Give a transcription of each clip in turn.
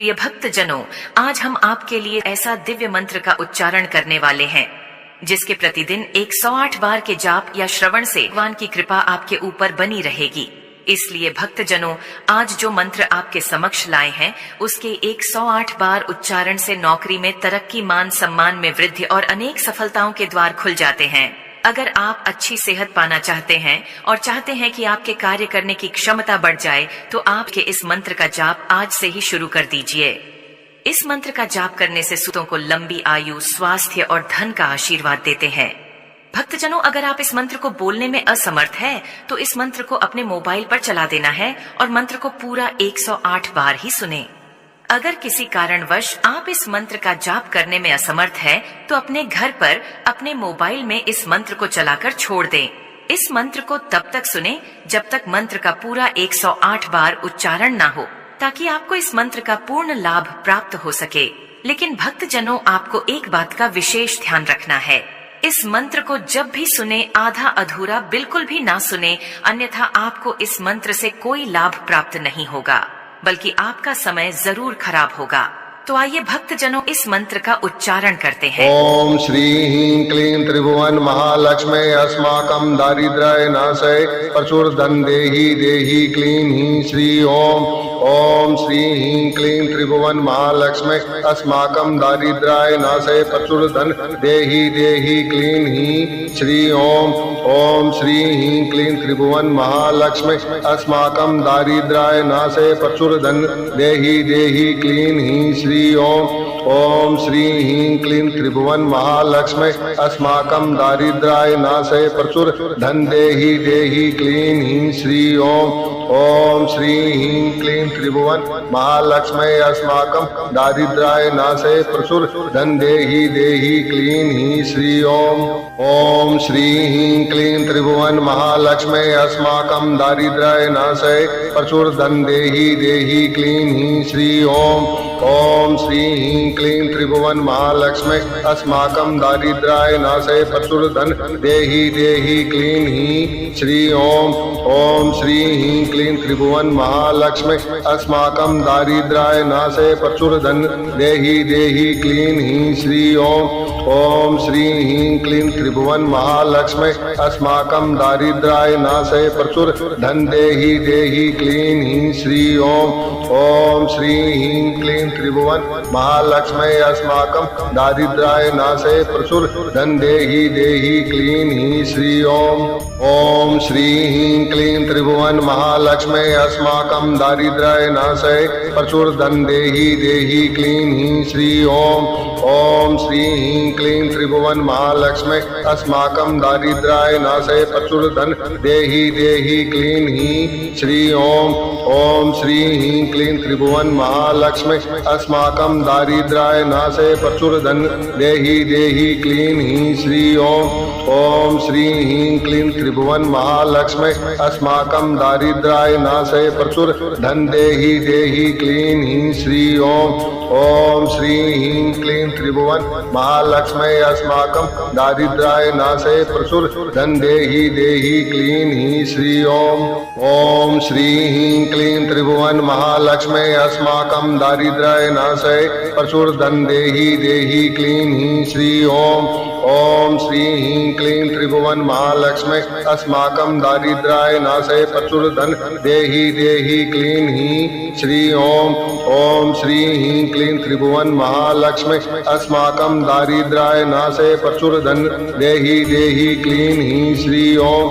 प्रिय भक्तजनों, आज हम आपके लिए ऐसा दिव्य मंत्र का उच्चारण करने वाले हैं जिसके प्रतिदिन 108 बार के जाप या श्रवण से भगवान की कृपा आपके ऊपर बनी रहेगी। इसलिए भक्तजनों, आज जो मंत्र आपके समक्ष लाए हैं उसके 108 बार उच्चारण से नौकरी में तरक्की, मान सम्मान में वृद्धि और अनेक सफलताओं के द्वार खुल जाते हैं। अगर आप अच्छी सेहत पाना चाहते हैं और चाहते हैं कि आपके कार्य करने की क्षमता बढ़ जाए, तो आपके इस मंत्र का जाप आज से ही शुरू कर दीजिए। इस मंत्र का जाप करने से सूतों को लंबी आयु, स्वास्थ्य और धन का आशीर्वाद देते हैं। भक्तजनों, अगर आप इस मंत्र को बोलने में असमर्थ हैं, तो इस मंत्र को अपने मोबाइल पर चला देना है और मंत्र को पूरा 108 बार ही सुने। अगर किसी कारणवश आप इस मंत्र का जाप करने में असमर्थ हैं, तो अपने घर पर अपने मोबाइल में इस मंत्र को चलाकर छोड़ दें। इस मंत्र को तब तक सुने जब तक मंत्र का पूरा 108 बार उच्चारण ना हो, ताकि आपको इस मंत्र का पूर्ण लाभ प्राप्त हो सके। लेकिन भक्तजनों, आपको एक बात का विशेष ध्यान रखना है। इस मंत्र को जब भी सुने आधा अधूरा बिल्कुल भी ना सुने, अन्यथा आपको इस मंत्र से कोई लाभ प्राप्त नहीं होगा, बल्कि आपका समय जरूर खराब होगा। तो आइए भक्तजनों, इस मंत्र का उच्चारण करते हैं। ओम श्री ह्रीं क्लीं त्रिभुवन महालक्ष्मी अस्माकं दारिद्र्याय नाशय प्रचुर धन देहि देहि क्लीं ह्रीं श्री ओम। ओम श्री ह्रीं क्लीं त्रिभुवन महालक्ष्मी अस्माकं दारिद्र्याय नाशय प्रचुर धन देहि देहि क्लीं ह्रीं श्री ओम। ओम श्री ह्रीं क्लीं त्रिभुवन महालक्ष्मी अस्माकं दारिद्र्याय नाशय प्रचुर धन देहि देहि क्लीं ह्रीं श्री ओम। ओम श्री ह्रीं क्लीं त्रिभुवन महालक्ष्मी अस्माकं दारिद्र्याय नाशय प्रचुर धन देहि देहि क्लीं ह्रीं श्री ओम। ओम श्री ह्रीं क्लीं त्रिभुवन महालक्ष्मी अस्माकं दारिद्र्याय नाशय प्रचुर धन देहि देहि क्लीं ह्रीं श्री ओम। ओम श्री ह्रीं क्लीं त्रिभुवन महालक्ष्मी अस्माकं दारिद्र्याय नाशय प्रचुर धन देहि देहि क्लीं ह्रीं श्री ओम। ओम श्री ह्रीं क्लीं त्रिभुवन महालक्ष्मी अस्माकं दारिद्र्याय नाशय प्रचुर धन देहि देहि क्लीं ह्रीं श्री ओम। ओम श्री ह्रीं क्लीं त्रिभुवन महालक्ष्मी अस्माकं दारिद्र्याय नाशय प्रचुर धन देहि देहि क्लीं ह्रीं श्री ओम। ओम श्री ह्रीं क्लीं त्रिभुवन महालक्ष्मी अस्माकं दारिद्र्याय नाशय प्रचुर धन देहि देहि क्लीं ह्रीं श्री ओम। ओम श्री ह्रीं क्लीं त्रिभुवन महालक्ष्मी अस्माकं दारिद्र्याय नाशय प्रचुर धन देहि देहि क्लीं ह्रीं श्री ओम। ओम श्री ह्रीं क्लीं त्रिभुवन महालक्ष्मी अस्माकं दारिद्र्याय नाशय प्रचुर धन देहि देहि क्लीं ह्रीं श्री ओम। ओम श्री ह्रीं क्लीं त्रिभुवन महालक्ष्मी अस्माकं दारिद्र्याय नाशय प्रचुर धन देहि देहि क्लीं ह्रीं श्री ओम। ओम श्री ह्रीं क्लीं त्रिभुवन महालक्ष्मी अस्माकं दारिद्र्याय नाशय प्रचुर धन देहि देहि क्लीं ह्रीं श्री ओम। ओम श्री ह्रीं क्लीं त्रिभुवन महालक्ष्मी अस्माकं दारिद्र्याय नाशय प्रचुर धन देहि देहि क्लीं ह्रीं श्री ओम। ओम श्री ह्रीं क्लीं त्रिभुवन महालक्ष्मी अस्माकं दारिद्र्याय नाशय प्रचुर धन देहि देहि क्लीं ह्रीं श्री ओम। ओम श्री ह्रीं क्लीं त्रिभुवन महालक्ष्मी अस्माकं दारिद्र्याय नाशय प्रचुर धन देहि देहि क्लीं ह्रीं श्री ओम। ओम श्री ह्रीं क्लीं त्रिभुवन महालक्ष्मी अस्माकं दारिद्र्याय नाशय प्रचुर धन देहि देहि क्लीं ह्रीं श्री ओम। ओम श्री ह्रीं क्लीं त्रिभुवन महालक्ष्मी अस्माकं दारिद्र्याय नाशय प्रचुर धन देहि देहि क्लीं ह्रीं श्री ओम।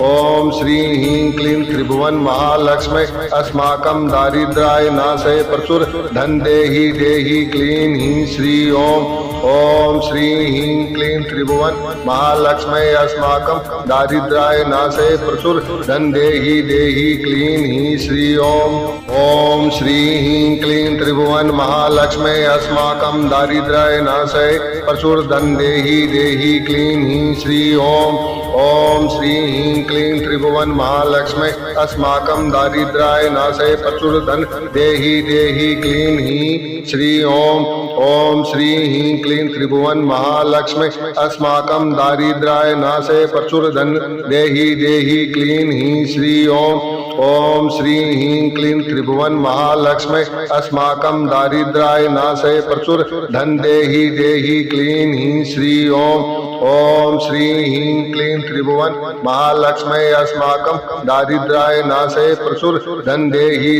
ओम श्री ह्रीं क्लीं त्रिभुवन महालक्ष्मी अस्माकं दारिद्र्याय नाशय प्रचुर धन देहि देहि क्लीं ह्रीं श्री ओम। ओम श्री ह्रीं क्लीं त्रिभुवन महालक्ष्मी अस्माकं दारिद्र्याय नाशय प्रचुर धन देहि देहि क्लीं ह्रीं श्री ओम। ओम श्री ह्रीं क्लीं त्रिभुवन महालक्ष्मी अस्माकं दारिद्र्याय नाशय प्रचुर धन देहि देहि क्लीं ह्रीं श्री ओम। ओम श्री ह्रीं क्लीं त्रिभुवन महालक्ष्मी अस्माकं दारिद्र्याय नाशय प्रचुर धन देहि देहि क्लीं ह्रीं श्री ओम। ओम श्री ह्रीं क्लीं त्रिभुवन महालक्ष्मी अस्माकं दारिद्र्याय नाशय प्रचुर धन देहि देहि क्लीं ह्रीं श्री ओम। ओम श्री ह्रीं क्लीं त्रिभुवन महालक्ष्मी अस्माकं दारिद्र्याय नाशय प्रचुर धन देहि क्लीं ह्रीं श्री ओम श्री ह्रीं क्लीं त्रिभुवन महालक्ष्मी अस्माकं दारिद्र्याय नाशय प्रचुर धन देहि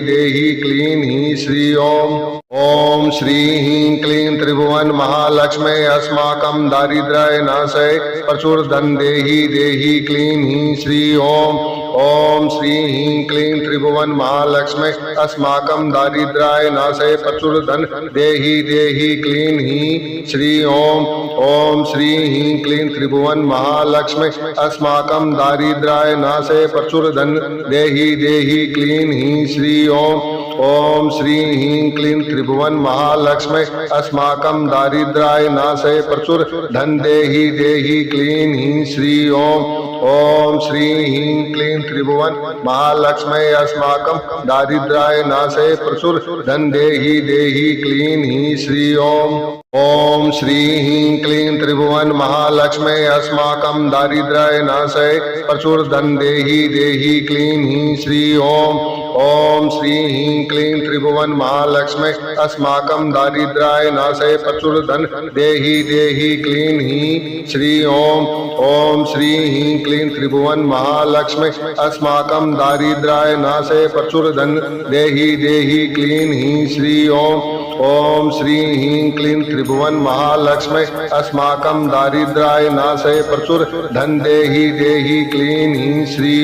क्लीं ह्रीं श्री ओम श्री ह्रीं क्लीं त्रिभुवन महालक्ष्मी अस्माकं दारिद्र्याय नाशय प्रचुर धन देहि क्लीं ह्रीं श्री ओम श्री ह्रीं क्लीं त्रिभुवन महालक्ष्मी अस्माकं दारिद्र्याय नाशय प्रचुर धन देहि क्लीं ह्रीं श्री ओम श्री ह्रीं क्लीं त्रिभुवन महालक्ष्मी अस्माकं दारिद्र्याय नाशय प्रचुर धन देहि क्लीं ह्रीं श्री ओम श्री ह्रीं क्लीं त्रिभुवन महालक्ष्मी अस्माकं दारिद्र्याय नाशय प्रचुर धन देहि क्लीं ह्रीं श्री ओम श्री ह्रीं क्लीं त्रिभुवन महालक्ष्मी अस्माकं दारिद्र्याय नाशय प्रचुर धन देहि क्लीं ह्रीं श्री ओम श्री ह्रीं क्लीं त्रिभुवन महालक्ष्मी अस्माकं दारिद्र्याय नाशय प्रचुर धन देहि क्लीं ह्रीं श्री ओम श्री ह्रीं क्लीं त्रिभुवन महालक्ष्मी अस्माकं दारिद्र्याय नाशय प्रचुर धन देहि क्लीं ह्रीं श्री ओम श्री ह्रीं क्लीं त्रिभुवन महालक्ष्मी अस्माकं दारिद्र्याय नाशय प्रचुर धन देहि क्लीं ह्रीं श्री ओम श्री ह्रीं क्लीं त्रिभुवन महालक्ष्मी अस्माकं दारिद्र्याय नाशय प्रचुर धन देहि क्लीं ह्रीं श्री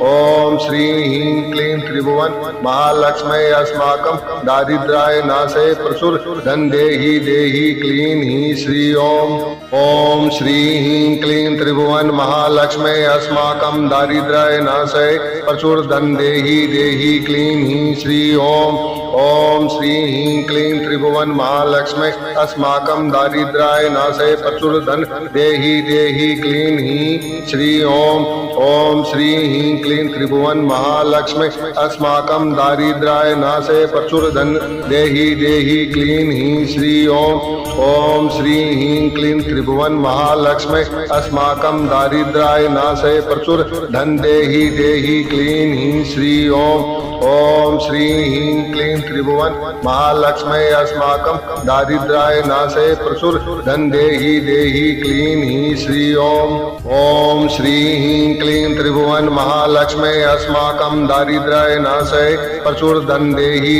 ओम श्री ह्रीं क्लीं त्रिभुवन महालक्ष्मी अस्माकं दारिद्र्याय नाशय प्रचुर धन देहि क्लीं ह्रीं श्री ओम श्री ह्रीं क्लीं त्रिभुवन महालक्ष्मी अस्माकं दारिद्र्याय नाशय प्रचुर धन देहि क्लीं ह्रीं श्री ओम श्री ह्रीं क्लीं त्रिभुवन महालक्ष्मी अस्माकं दारिद्र्याय नाशय प्रचुर धन देहि क्लीं ह्रीं श्री ओम श्री ह्रीं क्लीं त्रिभुवन महालक्ष्मी अस्माकं दारिद्र्याय नाशय प्रचुर धन देहि क्लीं ह्रीं श्री ओम श्री ह्रीं क्लीं त्रिभुवन महालक्ष्मी अस्माकं दारिद्र्याय नाशय प्रचुर धन देहि क्लीं ह्रीं श्री ओम श्री ह्रीं क्लीं त्रिभुवन महालक्ष्मी अस्माकं दारिद्र्याय नाशय प्रचुर धन देहि क्लीं ह्रीं श्री ओम श्री ह्रीं क्लीं त्रिभुवन महालक्ष्मी अस्माकं दारिद्र्याय नाशय प्रचुर धन देहि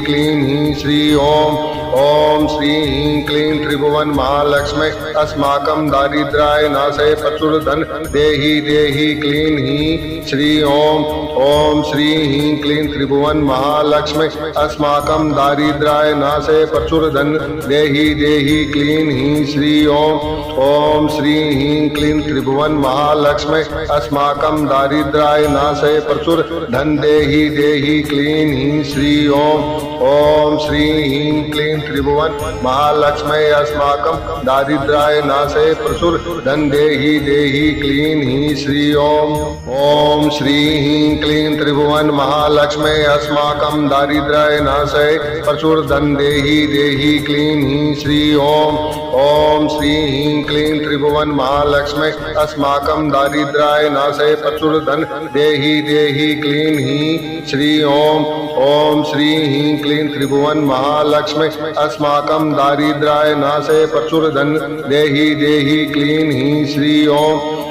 क्लीं ह्रीं श्री ओम श्री ह्रीं क्लीं त्रिभुवन महालक्ष्मी अस्माकं दारिद्र्याय नाशय प्रचुर धन देहि क्लीं ह्रीं श्री ओम श्री ह्रीं क्लीं त्रिभुवन महालक्ष्मी अस्माकं दारिद्र्याय नाशय प्रचुर धन देहि क्लीं ह्रीं श्री ओम श्री ह्रीं क्लीं त्रिभुवन महालक्ष्मी अस्माकं दारिद्र्याय नाशय प्रचुर धन देहि क्लीं ह्रीं श्री ओम श्री ह्रीं क्लीं त्रिभुवन महालक्ष्मी अस्माकं दारिद्र्याय नाशय प्रचुर धन देहि क्लीं ह्रीं श्री ओम श्री ह्रीं क्लीं त्रिभुवन महालक्ष्मी अस्माकं दारिद्र्याय नाशय प्रचुर धन देहि क्लीं ह्रीं श्री ओम श्री ह्रीं क्लीं त्रिभुवन महालक्ष्मी अस्माकं दारिद्र्याय नाशय प्रचुर धन देहि क्लीं ह्रीं श्री ओम श्री ह्रीं क्लीं त्रिभुवन महालक्ष्मी अस्माकं दारिद्र्याय नाशय प्रचुर धन देहि क्लीं ह्रीं श्री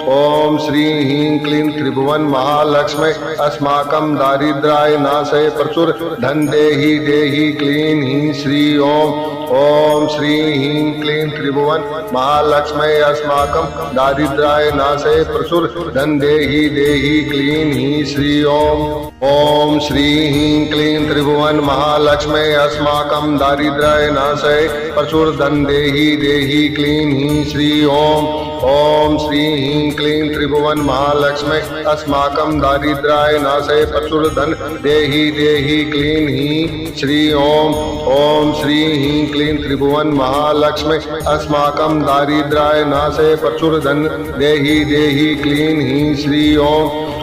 ओम श्री ह्रीं क्लीं त्रिभुवन महालक्ष्मी अस्माकं दारिद्र्याय नाशय प्रचुर धन देहि क्लीं ह्रीं श्री ओम श्री ह्रीं क्लीं त्रिभुवन महालक्ष्मी अस्माकं दारिद्र्याय नाशय प्रचुर धन देहि क्लीं ह्रीं श्री ओम श्री ह्रीं क्लीं त्रिभुवन महालक्ष्मी अस्माकं दारिद्र्याय नाशय प्रचुर धन देहि क्लीं ह्रीं श्री ओम श्री ह्रीं क्लीं त्रिभुवन महालक्ष्मी अस्माकं दारिद्र्याय नाशय प्रचुर धन देहि क्लीं ह्रीं श्री ओम श्री ह्रीं क्लीं त्रिभुवन महालक्ष्मी अस्माकं दारिद्र्याय नाशय प्रचुर धन देहि क्लीं ह्रीं श्री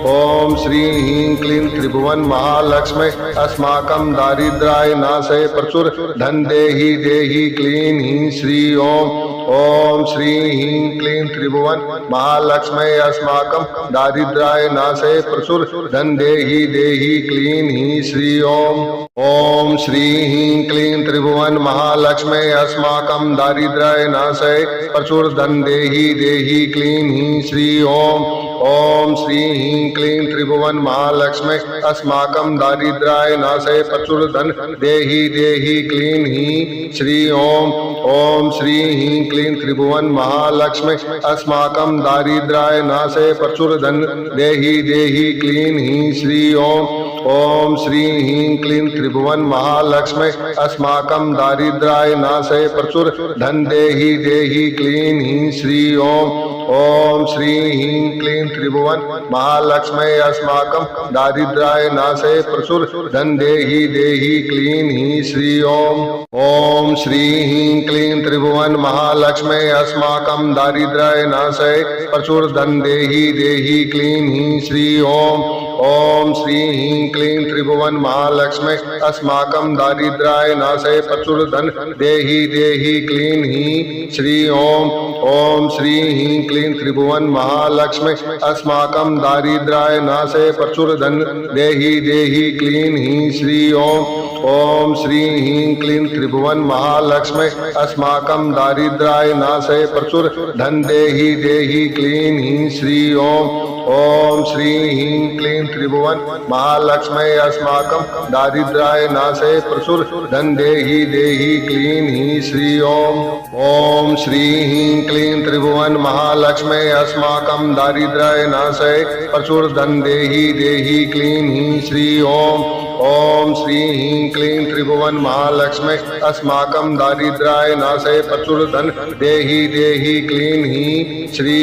ओम श्री ह्रीं क्लीं त्रिभुवन महालक्ष्मी अस्माकं दारिद्र्याय नाशय प्रचुर धन देहि देहि क्लीं ह्रीं श्री ओम श्री ह्रीं क्लीं त्रिभुवन महालक्ष्मी अस्माकं दारिद्र्याय नाशय प्रचुर धन देहि देहि क्लीं ह्रीं श्री ओम श्री ह्रीं क्लीं त्रिभुवन महालक्ष्मी अस्माकं दारिद्र्याय नाशय प्रचुर धन देहि देहि क्लीं ह्रीं श्री ओम श्री ह्रीं क्लीं त्रिभुवन महालक्ष्मी अस्माकं दारिद्र्याय नाशय प्रचुर धन देहि देहि क्लीं ह्रीं श्री ओम श्री ह्रीं क्लीं त्रिभुवन महालक्ष्मी अस्माकं दारिद्र्याय नाशय प्रचुर धन देहि देहि क्लीं ह्रीं श्री ओम श्री ह्रीं क्लीं त्रिभुवन महालक्ष्मी अस्माकं दारिद्र्याय नाशय प्रचुर धन देहि देहि क्लीं ह्रीं श्री ओम श्री ह्रीं क्लीं त्रिभुवन महालक्ष्मी अस्माकं दारिद्र्याय नाशय प्रचुर धन देहि देहि क्लीं ह्रीं श्री ओम श्री ह्रीं क्लीं त्रिभुवन महालक्ष्मी अस्माकं दारिद्र्याय नाशय प्रचुर धन देहि देहि क्लीं ह्रीं श्री ओम श्री ह्रीं क्लीं त्रिभुवन महालक्ष्मी अस्माकं दारिद्र्याय नाशय प्रचुर धन देहि देहि क्लीं ह्रीं श्री ओम श्री ह्रीं क्लीं त्रिभुवन महालक्ष्मी अस्माकं दारिद्र्याय नाशय प्रचुर धन देहि देहि क्लीं ह्रीं श्री ओम श्री ह्रीं क्लीं त्रिभुवन महालक्ष्मी अस्माकं दारिद्र्याय नाशय प्रचुर धन देहि देहि क्लीं ह्रीं श्री ओम श्री ह्रीं क्लीं त्रिभुवन महालक्ष्मी अस्माकं दारिद्र्याय नाशय प्रचुर धन देहि देहि क्लीं ह्रीं श्री ओम श्री ह्रीं क्लीं त्रिभुवन महालक्ष्मी अस्माकं दारिद्र्याय नाशय प्रचुर धन देहि देहि क्लीं ह्रीं श्री ओम श्री ह्रीं क्लीं त्रिभुवन महालक्ष्मी अस्माकं दारिद्र्याय नाशय प्रचुर धन देहि देहि क्लीं ह्रीं श्री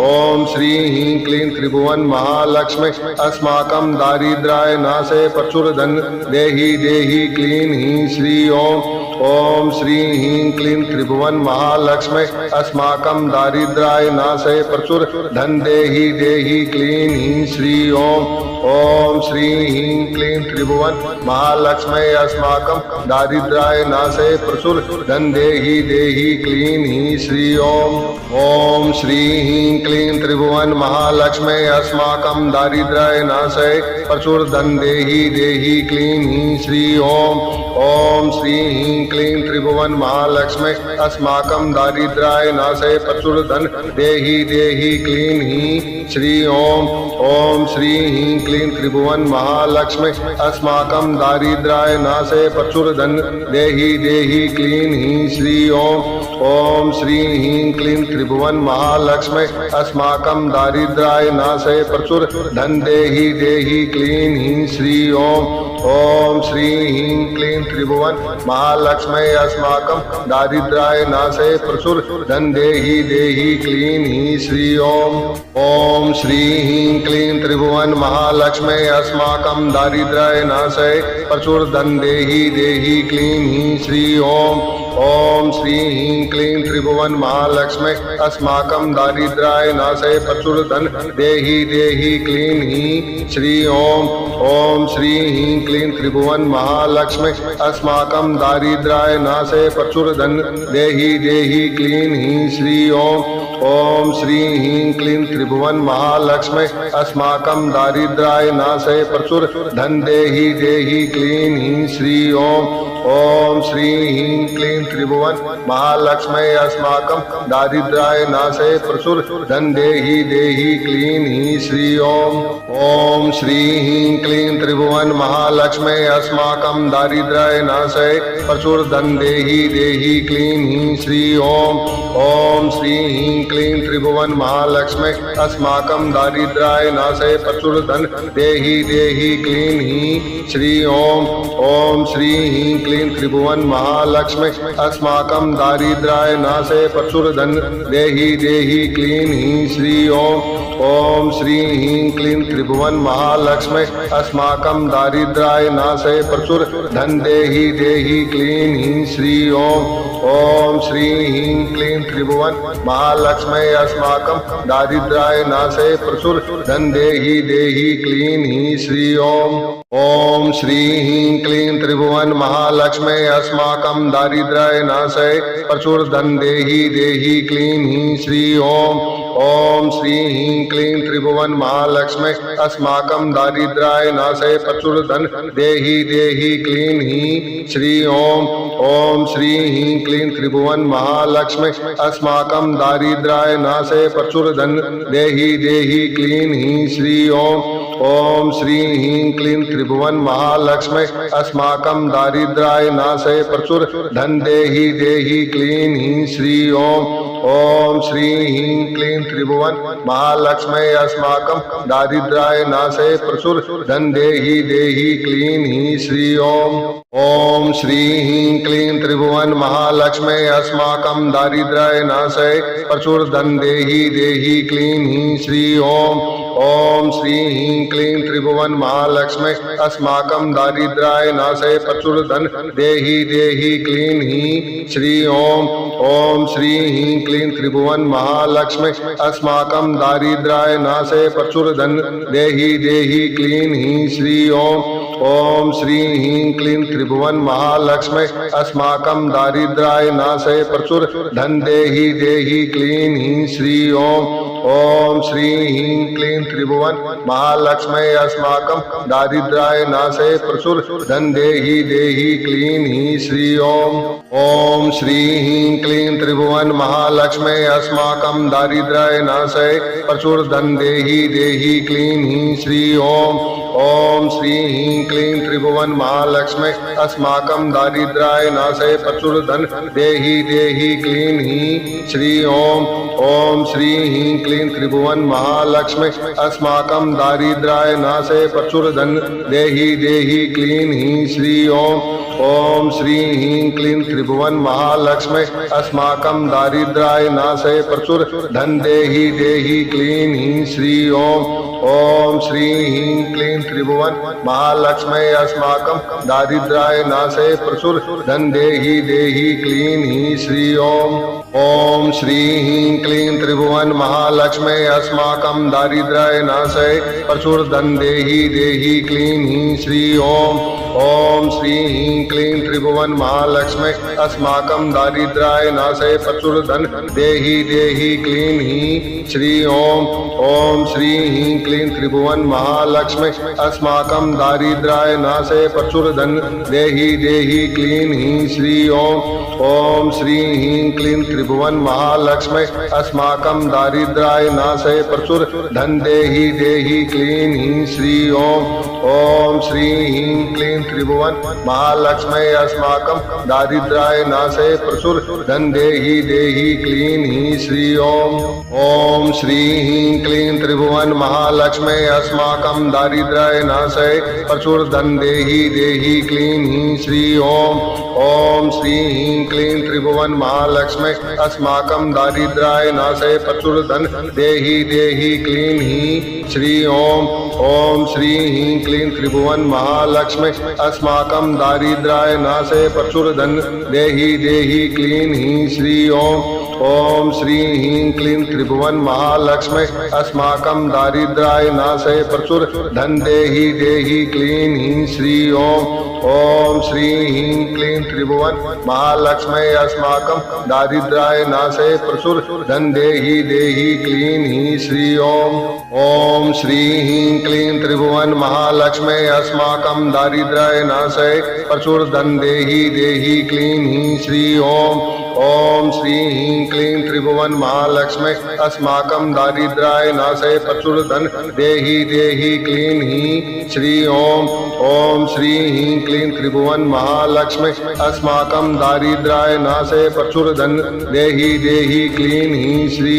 ओम श्री ह्रीं क्लीं त्रिभुवन महालक्ष्मी अस्माकं दारिद्र्याय नाशय प्रचुर धन देहि देहि क्लीं ह्रीं श्री ओम श्री ह्रीं क्लीं त्रिभुवन महालक्ष्मी अस्माकं दारिद्र्याय नाशय प्रचुर धन देहि देहि क्लीं ह्रीं श्री ओम श्री ह्रीं क्लीं त्रिभुवन महालक्ष्मी अस्माकं दारिद्र्याय नाशय प्रचुर धन देहि देहि क्लीं ह्रीं श्री ओम श्री ह्रीं क्लीं त्रिभुवन महालक्ष्मी अस्माकं दारिद्र्याय नाशय प्रचुर धन देहि देहि क्लीं ह्रीं श्री ओम श्री ह्रीं क्लीं त्रिभुवन महालक्ष्मी अस्माकं दारिद्र्याय नाशय प्रचुर धन देहि देहि क्लीं ह्रीं श्री ओम श्री ह्रीं क्लीं त्रिभुवन महालक्ष्मी अस्माकं दारिद्र्याय नाशय प्रचुर धन देहि देहि क्लीं ह्रीं श्री ओम श्री ह्रीं क्लीं त्रिभुवन महालक्ष्मी अस्माकं दारिद्र्याय नाशय प्रचुर धन देहि देहि क्लीं ह्रीं श्री ओम श्री ह्रीं क्लीं त्रिभुवन महालक्ष्मी अस्माकं दारिद्र्याय नाशय प्रचुर धन देहि देहि क्लीं ह्रीं श्री ओम श्री ह्रीं क्लीं त्रिभुवन महालक्ष्मी अस्माकं दारिद्र्याय नाशय प्रचुर धन देहि देहि क्लीं ह्रीं श्री ओम श्री ह्रीं क्लीं त्रिभुवन महालक्ष्मी अस्माकं दारिद्र्याय नाशय प्रचुर धन देहि देहि क्लीं ह्रीं श्री ओम श्री ह्रीं क्लीं त्रिभुवन महालक्ष्मी अस्माकं दारिद्र्याय नाशय प्रचुर धन देहि देहि क्लीं ह्रीं श्री ओम श्री ह्रीं क्लीं त्रिभुवन महालक्ष्मी अस्माकं दारिद्र्याय नाशय प्रचुर धन देहि देहि क्लीं ह्रीं श्री ओम श्री ह्रीं क्लीं त्रिभुवन महालक्ष्मी अस्माकं दारिद्र्याय नाशय प्रचुर धन देहि देहि क्लीं ह्रीं श्री ओम श्री ह्रीं क्लीं त्रिभुवन महालक्ष्मी अस्माकं दारिद्र्याय नाशय प्रचुर धन देहि देहि क्लीं ह्रीं श्री ओम श्री ह्रीं क्लीं त्रिभुवन महालक्ष्मी अस्माकं दारिद्र्याय नाशय प्रचुर धन देहि देहि क्लीं ह्रीं श्री ओम श्री ह्रीं क्लीं त्रिभुवन महालक्ष्मी अस्माकं दारिद्र्याय नाशय प्रचुर धन देहि देहि क्लीं ह्रीं श्री ओम श्री ह्रीं क्लीं त्रिभुवन महालक्ष्मी अस्माकं दारिद्र्याय नाशय प्रचुर धन देहि देहि क्लीं ह्रीं श्री ओम श्री ह्रीं क्लीं त्रिभुवन महालक्ष्मी अस्माकं दारिद्र्याय नाशे प्रचुर धन देहि देहि क्लीं हीं श्री ओम श्री ह्रीं क्लीं त्रिभुवन महालक्ष्मी अस्माकं दारिद्र्याय नाशे प्रचुर धन देहि देहि क्लीं हीं श्री ओम श्री ह्रीं क्लीं त्रिभुवन महालक्ष्मी अस्माकं दारिद्र्याय नाशे प्रचुर धन देहि देहि क्लीं हीं श्री ओम श्री ह्रीं क्लीं त्रिभुवन महालक्ष्मी अस्माकं दारिद्र्याय नाशे प्रचुर धन देहि देहि क्लीं हीं श्री ओम श्री ह्रीं क्लीं त्रिभुवन महालक्ष्मी अस्माकं दारिद्र्याय नाशे प्रचुर धन देहि देहि क्लीं हीं श्री ओम श्री ह्रीं क्लीं त्रिभुवन महालक्ष्मी अस्माकं दारिद्र्याय नाशे प्रचुर धन देहि देहि क्लीं हीं श्री ओम श्री ह्रीं क्लीं त्रिभुवन महालक्ष्मी अस्माकं दारिद्र्याय नाशे प्रचुर धन देहि देहि क्लीं हीं श्री ओम श्री ह्रीं क्लीं त्रिभुवन महालक्ष्मी अस्माकं दारिद्र्याय नाशे प्रचुर धन देहि देहि क्लीं हीं श्री ओम श्री ह्रीं क्लीं त्रिभुवन महालक्ष्मी अस्माकं दारिद्र्याय नाशे प्रचुर धन देहि देहि क्लीं हीं श्री ओम श्री ह्रीं क्लीं त्रिभुवन महालक्ष्मी अस्माकं दारिद्र्याय नाशे प्रचुर धन देहि देहि क्लीं हीं श्री ओम श्री ह्रीं क्लीं त्रिभुवन महालक्ष्मी अस्माकं दारिद्र्याय नाशे प्रचुर धन देहि देहि क्लीं हीं श्री ओम श्री ह्रीं क्लीं त्रिभुवन महालक्ष्मी अस्माकं दारिद्र्याय नाशे प्रचुर धन देहि देहि क्लीं हीं श्री ओम श्री ह्रीं क्लीं त्रिभुवन महालक्ष्मी अस्माकं दारिद्र्याय नाशे प्रचुर धन देहि देहि क्लीं हीं श्री ओम श्री ह्रीं क्लीं त्रिभुवन महालक्ष्मी अस्माकं दारिद्र्याय नाशे प्रचुर धन देहि देहि क्लीं हीं श्री ओम श्री ह्रीं क्लीं त्रिभुवन महालक्ष्मी अस्माकं दारिद्र्याय नाशे प्रचुर धन देहि देहि क्लीं हीं श्री ओम श्री ह्रीं क्लीं त्रिभुवन महालक्ष्मी अस्माकं दारिद्र्याय नाशे प्रचुर धन देहि देहि क्लीं हीं श्री ओम श्री ह्रीं क्लीं त्रिभुवन महालक्ष्मी अस्माकं दारिद्र्याय नाशे प्रचुर धन देहि देहि क्लीं हीं श्री ओम श्री ह्रीं क्लीं त्रिभुवन महालक्ष्मी अस्माकं दारिद्र्याय नाशे प्रचुर धन देहि देहि क्लीं हीं श्री ओम श्री ह्रीं क्लीं त्रिभुवन महालक्ष्मी अस्माकं दारिद्र्याय नाशे प्रचुर धन देहि देहि क्लीं हीं श्री ओम श्री ह्रीं क्लीं त्रिभुवन महालक्ष्मी अस्माकं दारिद्र्याय नाशे प्रचुर धन देहि देहि क्लीं हीं श्री ओम श्री ह्रीं क्लीं त्रिभुवन महालक्ष्मी अस्माकं दारिद्र्याय नाशे प्रचुर धन देहि देहि क्लीं हीं श्री ओम श्री ह्रीं क्लीं त्रिभुवन महालक्ष्मी अस्माकं दारिद्र्याय नाशे प्रचुर धन देहि देहि क्लीं हीं श्री ओम श्री ह्रीं क्लीं त्रिभुवन महालक्ष्मी अस्माकं दारिद्र्याय नाशे प्रचुर धन देहि देहि क्लीं हीं श्री ओम श्री ह्रीं क्लीं त्रिभुवन महालक्ष्मी अस्माकं दारिद्र्याय नाशे प्रचुर धन देहि देहि क्लीं हीं श्री ओम श्री ह्रीं क्लीं त्रिभुवन महालक्ष्मी अस्माकं दारिद्र्याय नाशे प्रचुर धन देहि देहि क्लीं हीं श्री ओम श्री ह्रीं क्लीं त्रिभुवन महालक्ष्मी अस्माकं दारिद्र्याय नाशे प्रचुर धन देहि देहि क्लीं हीं श्री ओम श्री ह्रीं क्लीं त्रिभुवन महालक्ष्मी अस्माकं दारिद्र्याय नाशे प्रचुर धन देहि देहि क्लीं हीं श्री ओम श्री ह्रीं क्लीं त्रिभुवन महालक्ष्मी अस्माकं दारिद्र्याय नाशे प्रचुर धन देहि देहि क्लीं हीं श्री ओम श्री ह्रीं क्लीं त्रिभुवन महालक्ष्मी अस्माकं दारिद्र्याय नाशे प्रचुर धन देहि देहि क्लीं हीं श्री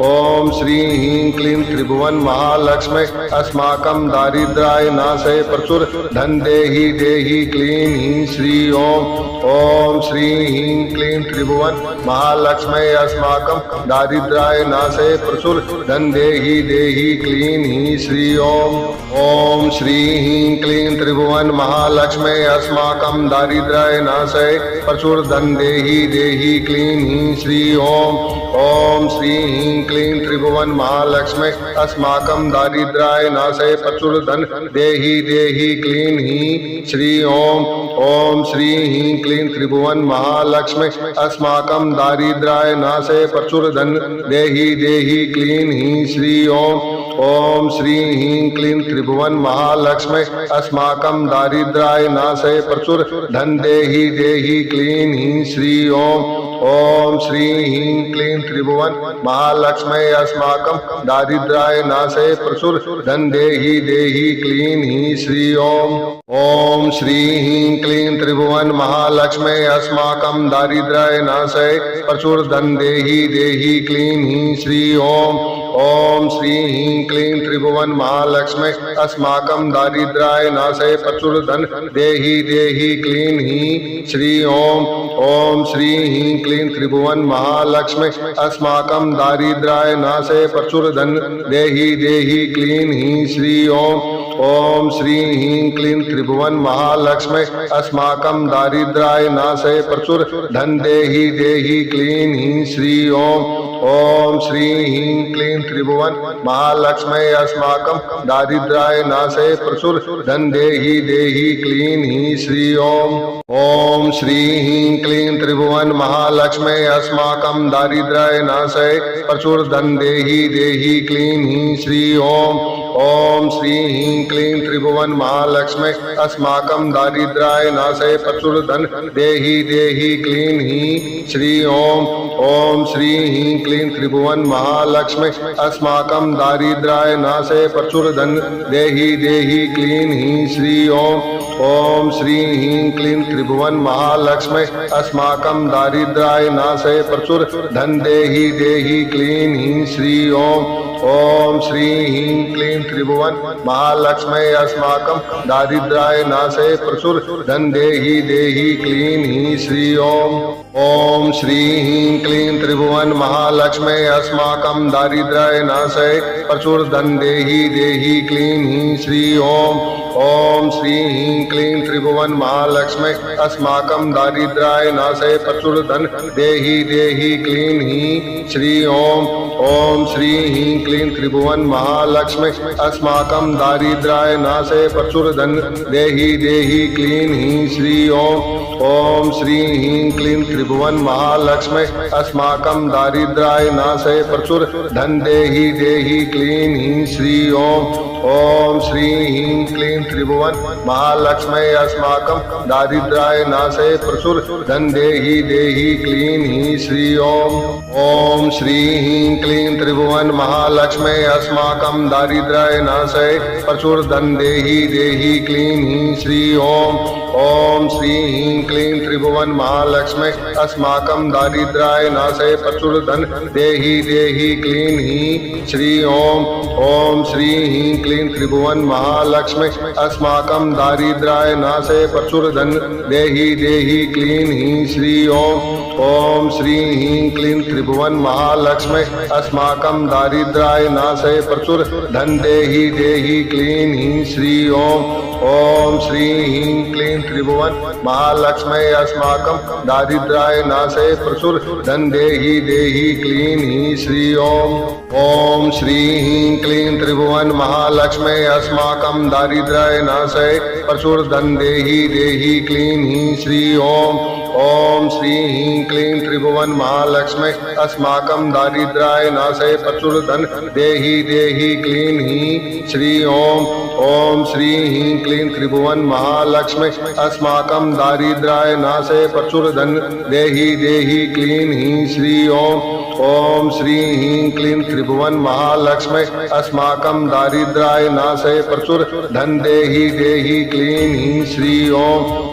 ओम श्री ह्रीं क्लीं त्रिभुवन महालक्ष्मी अस्माकं दारिद्र्याय नाशय प्रचुर धन देहि देहि क्लीं ह्रीं श्री ओम श्री ह्रीं क्लीं त्रिभुवन महालक्ष्मी अस्माकं दारिद्र्याय नाशय प्रचुर धन देहि देहि क्लीं ह्रीं श्री ओम श्री ह्रीं क्लीं त्रिभुवन महालक्ष्मी अस्माकं दारिद्र्याय नाशय प्रचुर धन देहि देहि क्लीं ह्रीं श्री ओम श्री ह्रीं क्लीं त्रिभुवन महालक्ष्मी अस्माकं दारिद्र्याय नाशय प्रचुर धन देहि देहि क्लीं ह्रीं श्री ओम श्री ह्रीं क्लीं त्रिभुवन महालक्ष्मी अस्माकं दारिद्र्याय नाशय प्रचुर धन देहि देहि क्लीं ह्रीं श्री ओम श्री ह्रीं क्लीं त्रिभुवन महालक्ष्मी अस्माकं दारिद्र्याय नाशय प्रचुर धन देहि देहि क्लीं ह्रीं श्री ओम श्री ह्रीं क्लीं त्रिभुवन महालक्ष्मी अस्माकं दारिद्र्याय नाशय प्रचुर धन देहि देहि क्लीं ह्रीं श्री ओम श्री ह्रीं क्लीं त्रिभुवन महालक्ष्मी अस्माकं दारिद्र्याय नाशय प्रचुर धन देहि देहि क्लीं ह्रीं श्री ओम श्री ह्रीं क्लीं त्रिभुवन महालक्ष्मी अस्माकं दारिद्र्याय नाशय प्रचुर धन देहि देहि क्लीं ह्रीं श्री ओम श्री ह्रीं क्लीं त्रिभुवन महालक्ष्मी अस्माकं दारिद्र्याय नाशय प्रचुर धन देहि देहि क्लीं ह्रीं श्री ओम श्री ह्रीं क्लीं त्रिभुवन महालक्ष्मी अस्माकं दारिद्र्याय नाशय प्रचुर धन देहि देहि क्लीं ह्रीं श्री ओम श्री ह्रीं क्लीं त्रिभुवन महालक्ष्मी अस्माकं दारिद्र्याय नाशय प्रचुर धन देहि देहि क्लीं ह्रीं श्री ओम श्री ह्रीं क्लीं त्रिभुवन महालक्ष्मी अस्माकं दारिद्र्याय नाशय प्रचुर धन देहि देहि क्लीं ह्रीं श्री ओम श्री ह्रीं क्लीं त्रिभुवन महालक्ष्मी अस्माकं दारिद्र्याय नाशय प्रचुर धन देहि देहि क्लीं ह्रीं श्री ओम श्री ह्रीं क्लीं त्रिभुवन महालक्ष्मी अस्माकं दारिद्र्याय नाशय प्रचुर धन देहि देहि क्लीं ह्रीं श्री ओम श्री ह्रीं क्लीं त्रिभुवन महालक्ष्मी अस्माकं दारिद्र्याय नाशय प्रचुर धन देहि देहि क्लीं ह्रीं श्री ओम श्री ह्रीं क्लीं त्रिभुवन महालक्ष्मी अस्माकं दारिद्र्याय नाशय प्रचुर धन देहि देहि क्लीं ह्रीं श्री ओम श्री ह्रीं क्लीं त्रिभुवन महालक्ष्मी अस्माकं दारिद्र्याय नाशय प्रचुर धन देहि देहि क्लीं ह्रीं श्री ओम श्री ह्रीं क्लीं त्रिभुवन महालक्ष्मी अस्माकं दारिद्र्याय नाशय प्रचुर धन देहि देहि क्लीं ह्रीं श्री ओम श्री ह्रीं क्लीं त्रिभुवन महालक्ष्मी अस्माकं दारिद्र्याय नाशय प्रचुर धन देहि देहि क्लीं ह्रीं श्री ओम श्री ह्रीं क्लीं त्रिभुवन महालक्ष्मी अस्माकं दारिद्र्याय नाशय प्रचुर धन देहि देहि क्लीं ह्रीं श्री ओम श्री ह्रीं क्लीं त्रिभुवन महालक्ष्मी अस्माकं दारिद्र्याय नाशय प्रचुर धन देहि देहि क्लीं ह्रीं श्री ओम श्री ह्रीं क्लीं त्रिभुवन महालक्ष्मी अस्माकं दारिद्र्याय नाशय प्रचुर धन देहि देहि क्लीं ह्रीं श्री ओम श्री ह्रीं क्लीं त्रिभुवन महालक्ष्मी अस्माकं दारिद्र्याय नाशय प्रचुर धन देहि देहि क्लीं ह्रीं श्री ओम श्री ह्रीं क्लीं त्रिभुवन महालक्ष्मी अस्माकं दारिद्र्याय नाशय प्रचुर धन देहि देहि क्लीं ह्रीं श्री ओम श्री ह्रीं क्लीं त्रिभुवन महालक्ष्मी अस्माकं दारिद्र्याय नाशय प्रचुर धन देहि देहि क्लीं ह्रीं श्री ओम श्री ह्रीं क्लीं त्रिभुवन महालक्ष्मी अस्माकं दारिद्र्याय नाशय प्रचुर धन देहि देहि क्लीं ह्रीं श्री ओम श्री ह्रीं क्लीं त्रिभुवन महालक्ष्मी अस्माकं दारिद्र्याय नाशय प्रचुर धन देहि देहि क्लीं ह्रीं श्री ओम श्री ह्रीं क्लीं त्रिभुवन महालक्ष्मी अस्माकं दारिद्र्याय नाशय प्रचुर धन देहि देहि क्लीं ह्रीं श्री ओम श्री ह्रीं क्लीं त्रिभुवन महालक्ष्मी अस्माकं दारिद्र्याय नाशय प्रचुर धन देहि देहि क्लीं ह्रीं श्री ओम श्री ह्रीं क्लीं त्रिभुवन महालक्ष्मी अस्माकं दारिद्र्याय नाशय प्रचुर धन देहि देहि क्लीं ह्रीं श्री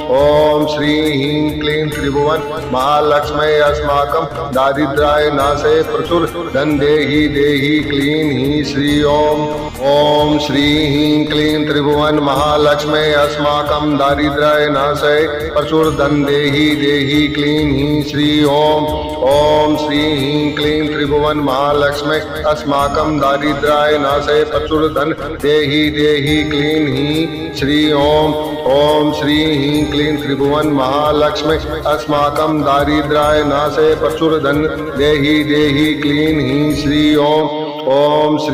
ओम श्री ह्रीं क्लीं त्रिभुवन महालक्ष्मी अस्माकं दारिद्र्याय नाशे प्रचुर धन देहि देहि क्लीं हीं श्री ओम श्री ह्रीं क्लीं त्रिभुवन महालक्ष्मी अस्माकं दारिद्र्याय नाशे प्रचुर धन देहि देहि क्लीं हीं श्री ओम श्री ह्रीं क्लीं त्रिभुवन महालक्ष्मी अस्माकं दारिद्र्याय नाशे प्रचुर धन देहि देहि क्लीं हीं श्री ओम श्री ह्रीं क्लीं त्रिभुवन महालक्ष्मी अस्माकं दारिद्र्याय नाशे प्रचुर धन देहि देहि क्लीं हीं श्री ओम श्री